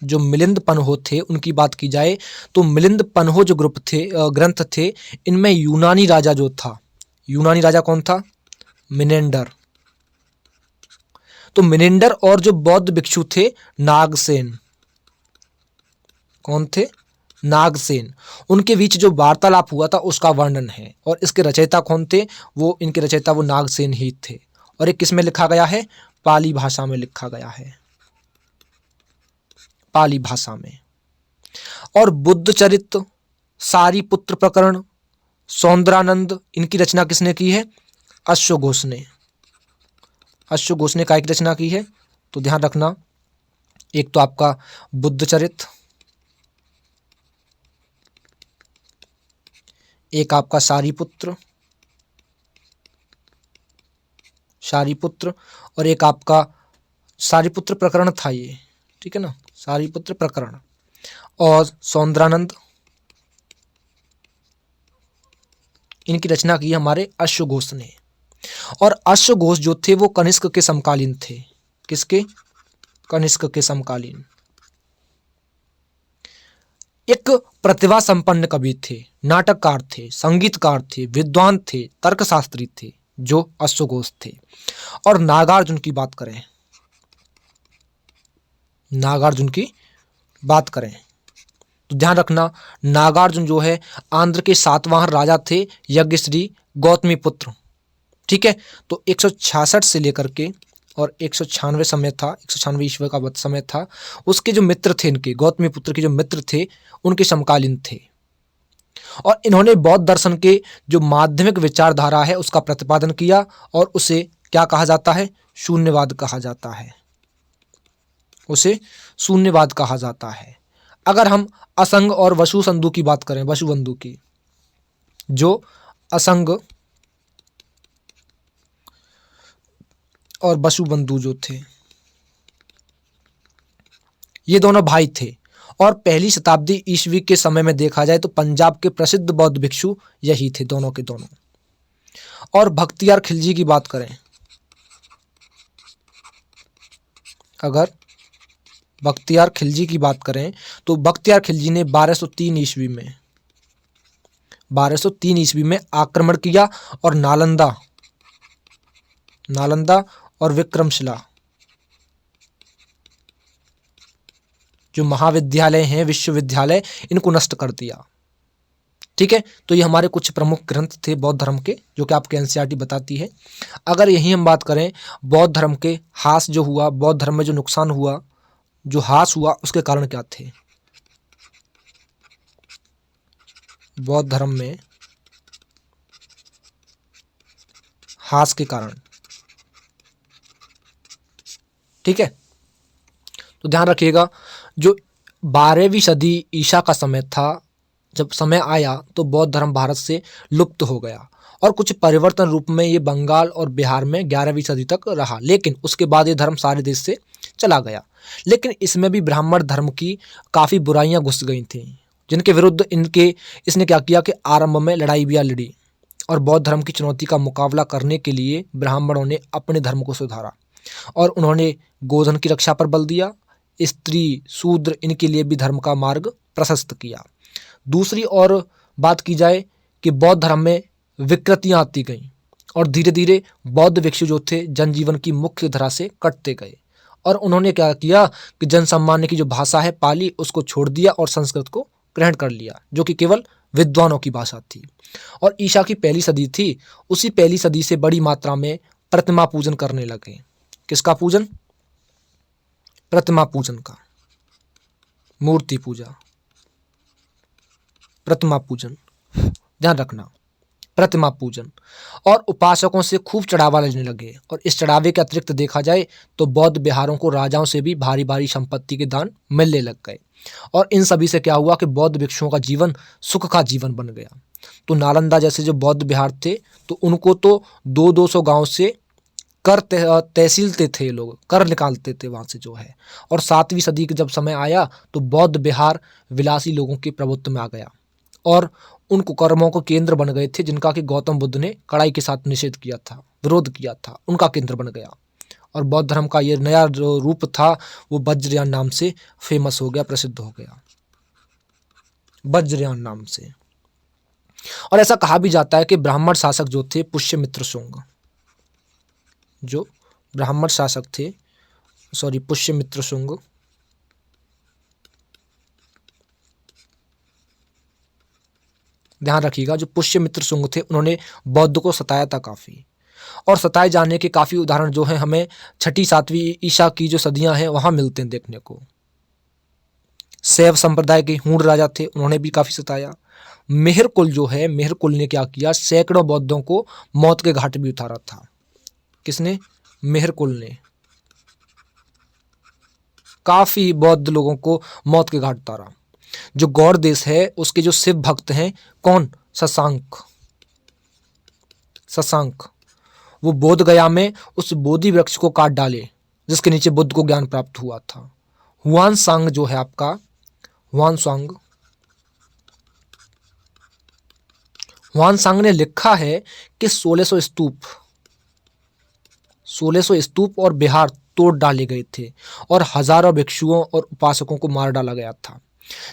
जो मिलिंद पन्हो थे उनकी बात की जाए, तो मिलिंद पन्हो जो ग्रंथ थे, इनमें यूनानी राजा जो था, यूनानी राजा कौन था? मिनेंडर। तो मिनेंडर और जो बौद्ध भिक्षु थे नागसेन, कौन थे? नागसेन। उनके बीच जो वार्तालाप हुआ था उसका वर्णन है। और इसके रचयिता कौन थे? इनके रचयिता वो नागसेन ही थे। और ये किस में लिखा गया है? पाली भाषा में लिखा गया है, पाली भाषा में। और बुद्ध चरित्र, सारीपुत्र प्रकरण, सौंदरानंद, इनकी रचना किसने की है? अश्वघोष ने। अश्वघोष ने काय की रचना की है? तो ध्यान रखना एक तो आपका बुद्धचरित, एक आपका सारीपुत्र, सारीपुत्र, और एक आपका सारीपुत्र प्रकरण था ये, ठीक है ना, सारीपुत्र प्रकरण, और सौंदरानंद। इनकी रचना की हमारे अश्वघोष ने। और अश्वघोष जो थे वो कनिष्क के समकालीन थे। किसके? कनिष्क के समकालीन। एक प्रतिभा संपन्न कवि थे, नाटककार थे, संगीतकार थे, विद्वान थे, तर्कशास्त्री थे, जो अश्वघोष थे। और नागार्जुन की बात करें, नागार्जुन की बात करें तो ध्यान रखना, नागार्जुन जो है आंध्र के सातवाहन राजा थे, यज्ञश्री गौतमी पुत्र, ठीक है। तो 166 से लेकर के और 196 समय था, 196 ईस्वी का समय था। उसके जो मित्र थे, इनके गौतमी पुत्र के जो मित्र थे, उनके समकालीन थे। और इन्होंने बौद्ध दर्शन के जो माध्यमिक विचारधारा है उसका प्रतिपादन किया, और उसे क्या कहा जाता है? शून्यवाद कहा जाता है। उसे शून्यवाद कहा जाता है। अगर हम असंग और वसुबंधु की बात करें, वसुबंधु की, जो असंग और वसुबंधु जो थे, ये दोनों भाई थे। और पहली शताब्दी ईस्वी के समय में देखा जाए तो पंजाब के प्रसिद्ध बौद्ध भिक्षु यही थे, दोनों के दोनों। और बख्तियार खिलजी की बात करें, अगर बख्तियार खिलजी की बात करें तो बख्तियार खिलजी ने 1203 ईस्वी में 1203 ईस्वी में आक्रमण किया और नालंदा और विक्रमशिला जो महाविद्यालय हैं, विश्वविद्यालय, इनको नष्ट कर दिया, ठीक है। तो ये हमारे कुछ प्रमुख ग्रंथ थे बौद्ध धर्म के, जो कि आपके एनसीईआरटी बताती है। अगर यही हम बात करें बौद्ध धर्म के ह्रास जो हुआ, बौद्ध धर्म में जो नुकसान हुआ, जो ह्रास हुआ, उसके कारण क्या थे? बौद्ध धर्म में ह्रास के कारण, ठीक है। तो ध्यान रखिएगा, जो 12वीं सदी ईसा का समय था, जब समय आया तो बौद्ध धर्म भारत से लुप्त हो गया, और कुछ परिवर्तन रूप में ये बंगाल और बिहार में 11वीं सदी तक रहा, लेकिन उसके बाद ये धर्म सारे देश से चला गया। लेकिन इसमें भी ब्राह्मण धर्म की काफ़ी बुराइयां घुस गई थीं, जिनके विरुद्ध इसने क्या किया कि आरंभ में लड़ाई भी लड़ी, और बौद्ध धर्म की चुनौती का मुकाबला करने के लिए ब्राह्मणों ने अपने धर्म को सुधारा, और उन्होंने गोधन की रक्षा पर बल दिया, स्त्री, शूद्र, इनके लिए भी धर्म का मार्ग प्रशस्त किया। दूसरी और बात की जाए कि बौद्ध धर्म में विकृतियां आती गईं, और धीरे धीरे बौद्ध भिक्षु जो थे जनजीवन की मुख्य धारा से कटते गए, और उन्होंने क्या किया कि जन सामान्य की जो भाषा है पाली, उसको छोड़ दिया और संस्कृत को ग्रहण कर लिया, जो कि केवल विद्वानों की भाषा थी। और ईसा की पहली सदी थी, उसी पहली सदी से बड़ी मात्रा में प्रतिमा पूजन करने लगे। किसका पूजन? प्रतिमा पूजन का, मूर्ति पूजा, प्रतिमा पूजन, ध्यान रखना, प्रतिमा पूजन। और उपासकों से खूब चढ़ावा लेने लगे, और इस चढ़ावे के अतिरिक्त देखा जाए तो बौद्ध बिहारों को राजाओं से भी भारी भारी संपत्ति के दान मिलने लग गए, और इन सभी से क्या हुआ कि बौद्ध भिक्षुओं का जीवन सुख का जीवन बन गया। तो नालंदा जैसे जो बौद्ध बिहार थे, तो उनको तो 200-200 गांव से कर तहसीलते थे, लोग कर निकालते थे वहाँ से जो है। और 7वीं सदी के जब समय आया तो बौद्ध बिहार विलासी लोगों के प्रभुत्व में आ गया, और उन कुकर्मों को केंद्र बन गए थे जिनका कि गौतम बुद्ध ने कड़ाई के साथ निषेध किया था, विरोध किया था, उनका केंद्र बन गया। और बौद्ध धर्म का ये नया जो रूप था वो वज्रयान नाम से फेमस हो गया, प्रसिद्ध हो गया, वज्रयान नाम से। और ऐसा कहा भी जाता है कि ब्राह्मण शासक जो थे पुष्यमित्र शुंग, जो ब्राह्मण शासक थे, पुष्यमित्र शुंग, ध्यान रखिएगा, जो पुष्यमित्र शुंग थे उन्होंने बौद्ध को सताया था काफ़ी, और सताए जाने के काफ़ी उदाहरण जो हैं हमें 6वीं-7वीं ईसा की जो सदियां हैं वहाँ मिलते हैं देखने को। शैव संप्रदाय के हूण राजा थे, उन्होंने भी काफ़ी सताया। मेहर कुल जो है, मेहर कुल ने क्या किया, सैकड़ों बौद्धों को मौत के घाट भी उतारा था। किसने? मेहर कुल ने। काफ़ी बौद्ध लोगों को मौत के घाट उतारा। जो गौड़ देश है उसके जो शिव भक्त हैं, कौन, शशांक, शशांक, वो बोध गया में उस बोधि वृक्ष को काट डाले जिसके नीचे बुद्ध को ज्ञान प्राप्त हुआ था। हुआन सांग जो है आपका, हुआन सांग, हुआन सांग ने लिखा है कि 1600 स्तूप और विहार तोड़ डाले गए थे और हजारों भिक्षुओं और उपासकों को मार डाला गया था।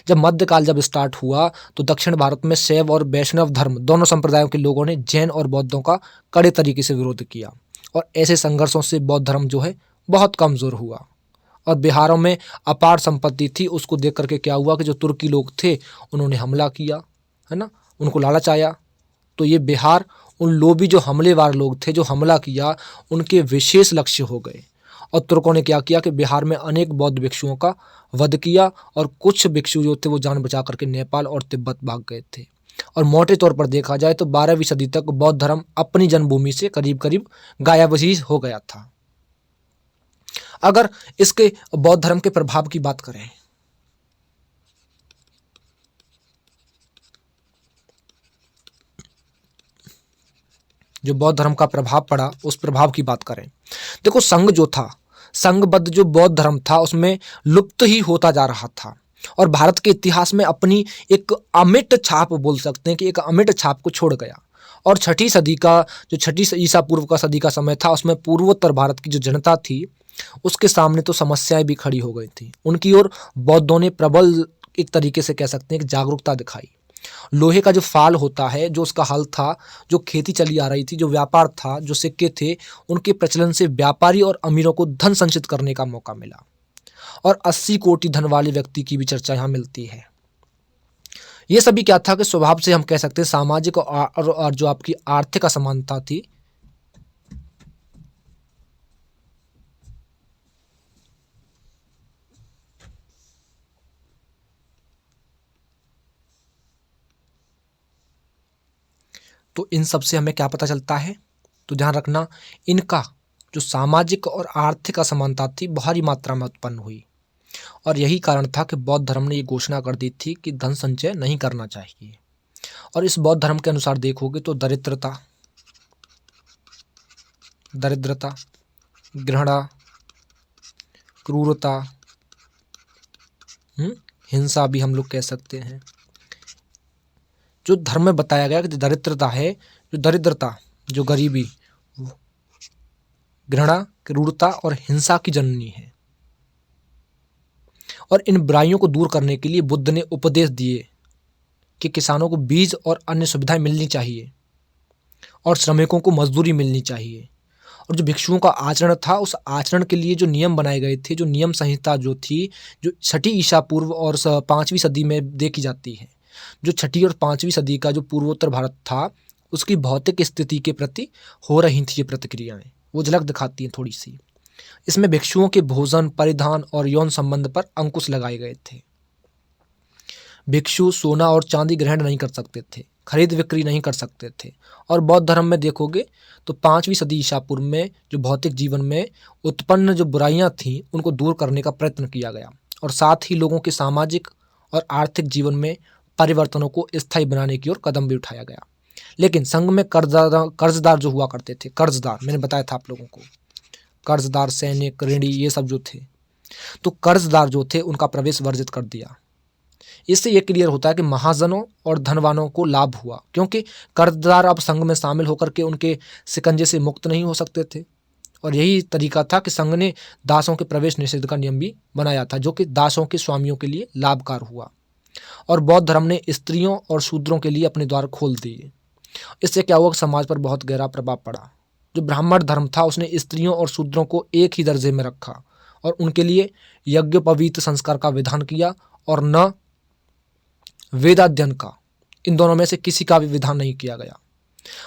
जब मध्यकाल जब स्टार्ट हुआ तो दक्षिण भारत में शैव और वैष्णव धर्म दोनों संप्रदायों के लोगों ने जैन और बौद्धों का कड़े तरीके से विरोध किया और ऐसे संघर्षों से बौद्ध धर्म जो है बहुत कमजोर हुआ। और बिहारों में अपार संपत्ति थी, उसको देख करके क्या हुआ कि जो तुर्की लोग थे उन्होंने हमला किया, है ना, उनको लालच आया। तो ये बिहार उन लोभी जो हमलेवार लोग थे जो हमला किया उनके विशेष लक्ष्य हो गए। और तुर्कों ने क्या किया कि बिहार में अनेक बौद्ध भिक्षुओं का वध किया और कुछ भिक्षु जो थे वो जान बचा करके नेपाल और तिब्बत भाग गए थे। और मोटे तौर पर देखा जाए तो 12वीं सदी तक बौद्ध धर्म अपनी जन्मभूमि से करीब करीब गायब ही हो गया था। अगर इसके बौद्ध धर्म के प्रभाव की बात करें, जो बौद्ध धर्म का प्रभाव पड़ा उस प्रभाव की बात करें, देखो संघ जो था, संघबद्ध जो बौद्ध धर्म था उसमें लुप्त ही होता जा रहा था और भारत के इतिहास में अपनी एक अमिट छाप, बोल सकते हैं कि एक अमिट छाप को छोड़ गया। और छठी सदी का जो छठी ईसा पूर्व का सदी का समय था उसमें पूर्वोत्तर भारत की जो जनता थी उसके सामने तो समस्याएं भी खड़ी हो गई थी। उनकी ओर बौद्धों ने प्रबल, एक तरीके से कह सकते हैं कि जागरूकता दिखाई। लोहे का जो फाल होता है, जो उसका हल था, जो खेती चली आ रही थी, जो व्यापार था, जो सिक्के थे, उनके प्रचलन से व्यापारी और अमीरों को धन संचित करने का मौका मिला। और 80 कोटि धन वाले व्यक्ति की भी चर्चा यहाँ मिलती है। ये सभी क्या था कि स्वभाव से हम कह सकते हैं सामाजिक और जो आपकी आर्थिक असमानता थी, तो इन सब से हमें क्या पता चलता है, तो ध्यान रखना, इनका जो सामाजिक और आर्थिक असमानता थी भारी मात्रा में उत्पन्न हुई। और यही कारण था कि बौद्ध धर्म ने ये घोषणा कर दी थी कि धन संचय नहीं करना चाहिए। और इस बौद्ध धर्म के अनुसार देखोगे तो दरिद्रता, घृणा, क्रूरता, हिंसा भी हम लोग कह सकते हैं। जो धर्म में बताया गया कि दरिद्रता है, जो दरिद्रता, जो गरीबी, घृणा, क्रूरता और हिंसा की जननी है। और इन बुराइयों को दूर करने के लिए बुद्ध ने उपदेश दिए कि किसानों को बीज और अन्य सुविधाएं मिलनी चाहिए और श्रमिकों को मजदूरी मिलनी चाहिए। और जो भिक्षुओं का आचरण था उस आचरण के लिए जो नियम बनाए गए थे, जो नियम संहिता जो थी, जो छठी ईसा पूर्व और 5वीं सदी में देखी जाती है, जो छठी और 5वीं सदी का जो पूर्वोत्तर भारत था उसकी भौतिक स्थिति के प्रति हो रही थी ये प्रतिक्रियाएं, वो झलक दिखाती हैं थोड़ी सी। इसमें भिक्षुओं के भोजन, परिधान और यौन संबंध पर अंकुश लगाए गए थे। भिक्षु सोना और चांदी ग्रहण नहीं कर सकते थे, खरीद बिक्री नहीं कर सकते थे। और बौद्ध धर्म में देखोगे तो 5वीं सदी ईसा पूर्व में जो भौतिक जीवन में उत्पन्न जो बुराइयां थीं उनको दूर करने का प्रयत्न किया गया और साथ ही लोगों के सामाजिक और आर्थिक जीवन में परिवर्तनों को स्थायी बनाने की ओर कदम भी उठाया गया। लेकिन संघ में कर्जदार जो हुआ करते थे, कर्जदार, मैंने बताया था आप लोगों को, कर्जदार, सैनिक, ऋणी, ये सब जो थे, तो कर्जदार जो थे उनका प्रवेश वर्जित कर दिया। इससे ये क्लियर होता है कि महाजनों और धनवानों को लाभ हुआ, क्योंकि कर्जदार अब संघ में शामिल होकर के उनके शिकंजे से मुक्त नहीं हो सकते थे। और यही तरीका था कि संघ ने दासों के प्रवेश निषेध का नियम भी बनाया था, जो कि दासों के स्वामियों के लिए लाभकार हुआ। और बौद्ध धर्म ने स्त्रियों और शूद्रों के लिए अपने द्वार खोल दिए। इससे क्या हुआ कि समाज पर बहुत गहरा प्रभाव पड़ा। जो ब्राह्मण धर्म था उसने स्त्रियों और शूद्रों को एक ही दर्जे में रखा और उनके लिए यज्ञोपवीत संस्कार का विधान किया और न वेदाध्ययन का, इन दोनों में से किसी का भी विधान नहीं किया गया।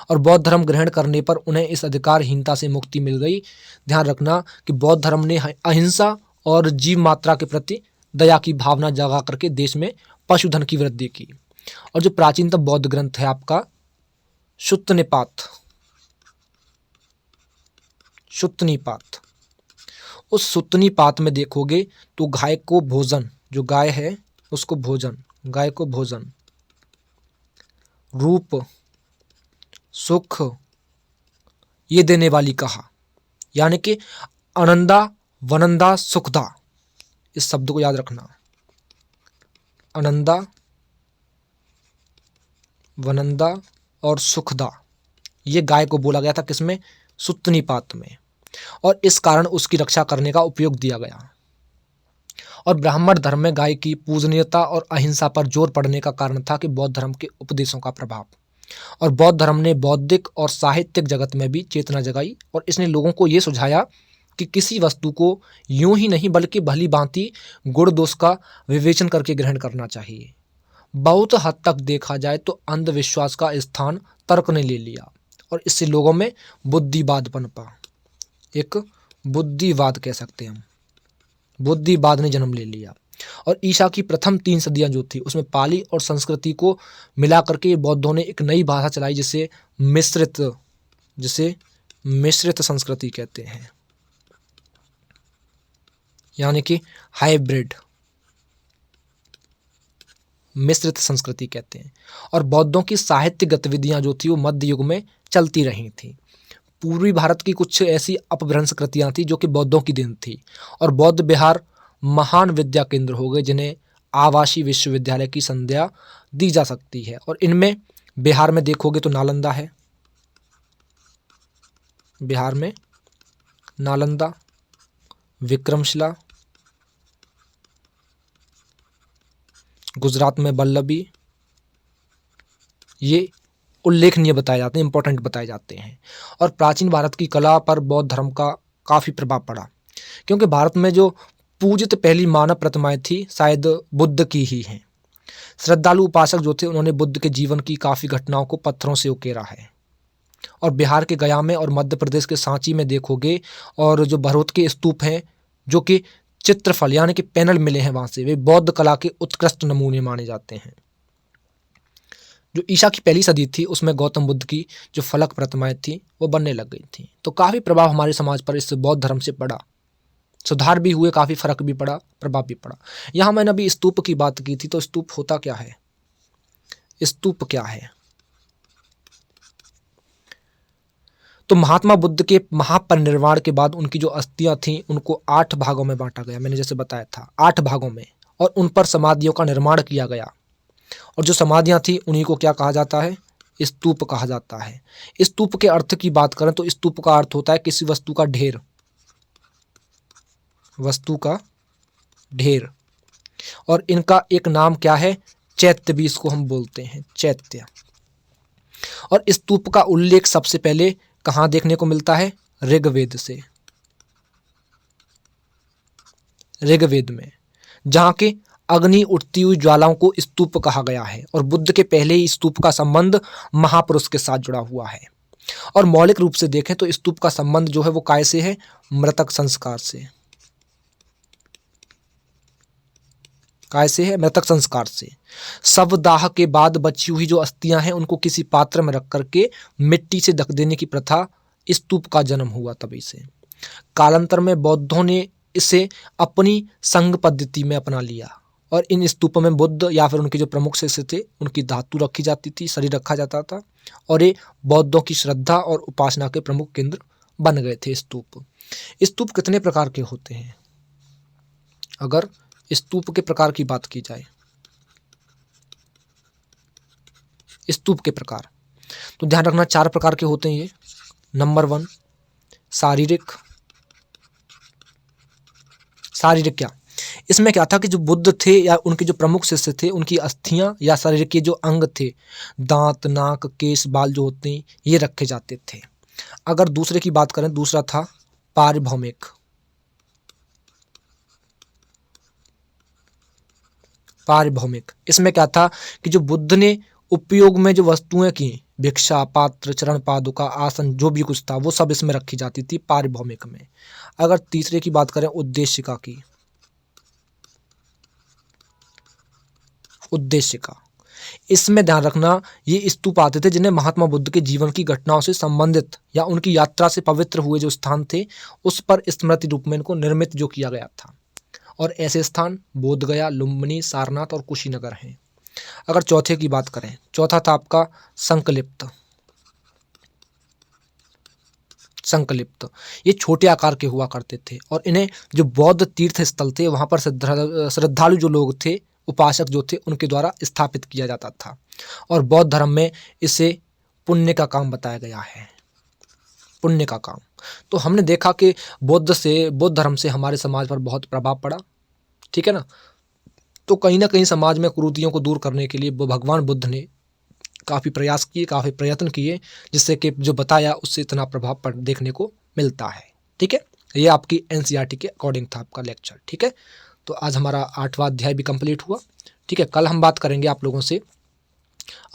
और बौद्ध धर्म ग्रहण करने पर उन्हें इस अधिकारहीनता से मुक्ति मिल गई। ध्यान रखना कि बौद्ध धर्म ने अहिंसा और जीव मात्रा के प्रति दया की भावना जगा करके देश में पशुधन की वृद्धि की। और जो प्राचीनतम बौद्ध ग्रंथ है आपका शुत्तनिपात, उस सुतनी पात में देखोगे तो गाय को भोजन, जो गाय है उसको भोजन, गाय को भोजन, रूप, सुख ये देने वाली कहा। यानी कि आनंदा, वनंदा, सुखदा, इस शब्द को याद रखना। आनंदा, वनंदा और सुखदा, ये गाय को बोला गया था किसमें? सुत्तनी पात में, और इस कारण उसकी रक्षा करने का उपयोग दिया गया। और ब्राह्मण धर्म में गाय की पूजनीयता और अहिंसा पर जोर पड़ने का कारण था कि बौद्ध धर्म के उपदेशों का प्रभाव। और बौद्ध धर्म ने बौद्धिक और साहित्यिक जगत में भी चेतना जगाई, और इसने लोगों को ये सुझाया कि किसी वस्तु को यूं ही नहीं बल्कि भली भांति गुण दोष का विवेचन करके ग्रहण करना चाहिए। बहुत हद तक देखा जाए तो अंधविश्वास का स्थान तर्क ने ले लिया, और इससे लोगों में बुद्धिवाद पनपा। एक बुद्धिवाद कह सकते हैं हम, बुद्धिवाद ने जन्म ले लिया। और ईसा की प्रथम 3 सदियां जो थी उसमें पाली और संस्कृति को मिला करके बौद्धों ने एक नई भाषा चलाई, जिसे मिश्रित संस्कृति कहते हैं, यानी कि हाइब्रिड, मिश्रित संस्कृति कहते हैं। और बौद्धों की साहित्य गतिविधियां जो थी वो मध्य युग में चलती रही थी। पूर्वी भारत की कुछ ऐसी अपभ्रंश कृतियां थी जो कि बौद्धों की देन थी, और बौद्ध बिहार महान विद्या केंद्र हो गए जिन्हें आवासीय विश्वविद्यालय की संज्ञा दी जा सकती है। और इनमें बिहार में देखोगे तो नालंदा है, बिहार में नालंदा, विक्रमशिला, गुजरात में वल्लभी, ये उल्लेखनीय बताए जाते हैं, इंपॉर्टेंट बताए जाते हैं। और प्राचीन भारत की कला पर बौद्ध धर्म का काफ़ी प्रभाव पड़ा, क्योंकि भारत में जो पूजित पहली मानव प्रतिमाएं थी शायद बुद्ध की ही हैं। श्रद्धालु उपासक जो थे उन्होंने बुद्ध के जीवन की काफ़ी घटनाओं को पत्थरों से उकेरा है। और बिहार के गया में और मध्य प्रदेश के सांची में देखोगे, और जो भरतपुर के स्तूप हैं जो कि चित्रफल यानी कि पैनल मिले हैं वहाँ से, वे बौद्ध कला के उत्कृष्ट नमूने माने जाते हैं। जो ईसा की पहली सदी थी उसमें गौतम बुद्ध की जो फलक प्रतिमाएं थी वो बनने लग गई थी। तो काफ़ी प्रभाव हमारे समाज पर इस बौद्ध धर्म से पड़ा, सुधार भी हुए, काफ़ी फर्क भी पड़ा, प्रभाव भी पड़ा। यहाँ मैंने अभी स्तूप की बात की थी, तो स्तूप होता क्या है? स्तूप क्या है? तो महात्मा बुद्ध के महापरिनिर्वाण के बाद उनकी जो अस्थियां थीं उनको 8 भागों में बांटा गया, मैंने जैसे बताया था 8 भागों में, और उन पर समाधियों का निर्माण किया गया। और जो समाधियां थी उन्हीं को क्या कहा जाता है? स्तूप कहा जाता है। स्तूप के अर्थ की बात करें तो स्तूप का अर्थ होता है किसी वस्तु का ढेर, वस्तु का ढेर। और इनका एक नाम क्या है? चैत्य भी इसको हम बोलते हैं, चैत्य। और स्तूप का उल्लेख सबसे पहले कहाँ देखने को मिलता है? ऋग्वेद से, ऋग्वेद में, जहाँ के अग्नि उठती हुई ज्वालाओं को स्तूप कहा गया है। और बुद्ध के पहले ही स्तूप का संबंध महापुरुष के साथ जुड़ा हुआ है। और मौलिक रूप से देखें तो स्तूप का संबंध जो है वो काय से है? मृतक संस्कार से। काय से है? मृतक संस्कार से। शवदाह के बाद बची हुई जो अस्थियां हैं उनको किसी पात्र में रख करके मिट्टी से ढक देने की प्रथा स्तूप का जन्म हुआ तभी से। कालांतर में बौद्धों ने इसे अपनी संघ पद्धति में अपना लिया, और इन स्तूपों में बुद्ध या फिर उनके जो प्रमुख शिष्य थे उनकी धातु रखी जाती थी, शरीर रखा जाता था, और ये बौद्धों की श्रद्धा और उपासना के प्रमुख केंद्र बन गए थे स्तूप। स्तूप कितने प्रकार के होते हैं? अगर स्तूप के प्रकार की बात की जाए, स्तूप के प्रकार, तो ध्यान रखना 4 प्रकार के होते हैं ये। नंबर 1 शारीरिक। शारीरिक क्या? इसमें क्या था कि जो बुद्ध थे या उनके जो प्रमुख शिष्य थे उनकी अस्थियां या शरीर के जो अंग थे, दांत, नाक, केश, बाल जो होते हैं ये रखे जाते थे। अगर दूसरे की बात करें, दूसरा था पारिभौमिक। पारिभौमिक इसमें क्या था कि जो बुद्ध ने उपयोग में जो वस्तुएं की, भिक्षा पात्र, चरण पादुका, आसन, जो भी कुछ था वो सब इसमें रखी जाती थी पारिभौमिक में। अगर तीसरे की बात करें उद्देशिका की, उद्देशिका, इसमें ध्यान रखना ये स्तूप आते थे जिन्हें महात्मा बुद्ध के जीवन की घटनाओं से संबंधित या उनकी यात्रा से पवित्र हुए जो स्थान थे उस पर स्मृति रूप में इनको निर्मित जो किया गया था। और ऐसे स्थान बोधगया, लुम्बिनी, सारनाथ और कुशीनगर हैं। अगर चौथे की बात करें, चौथा था आपका संकलिप्त। संकलिप्त ये छोटे आकार के हुआ करते थे और इन्हें जो बौद्ध तीर्थ स्थल थे वहां पर श्रद्धालु जो लोग थे, उपासक जो थे, उनके द्वारा स्थापित किया जाता था। और बौद्ध धर्म में इसे पुण्य का काम बताया गया है, पुण्य का काम। तो हमने देखा कि बौद्ध धर्म से हमारे समाज पर बहुत प्रभाव पड़ा, ठीक है ना। तो कहीं ना कहीं समाज में कुरीतियों को दूर करने के लिए भगवान बुद्ध ने काफ़ी प्रयास किए, काफ़ी प्रयत्न किए, जिससे कि जो बताया उससे इतना प्रभाव देखने को मिलता है। ठीक है, ये आपकी एनसीईआरटी के अकॉर्डिंग था आपका लेक्चर। ठीक है, तो आज हमारा 8वां अध्याय भी कंप्लीट हुआ। ठीक है, कल हम बात करेंगे आप लोगों से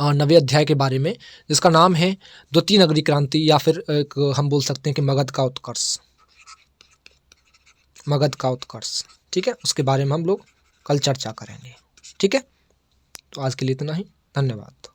9वें अध्याय के बारे में, जिसका नाम है द्वितीय नगरी क्रांति, या फिर एक हम बोल सकते हैं कि मगध का उत्कर्ष। मगध का उत्कर्ष, ठीक है, उसके बारे में हम लोग कल चर्चा करेंगे। ठीक है, तो आज के लिए इतना ही। धन्यवाद।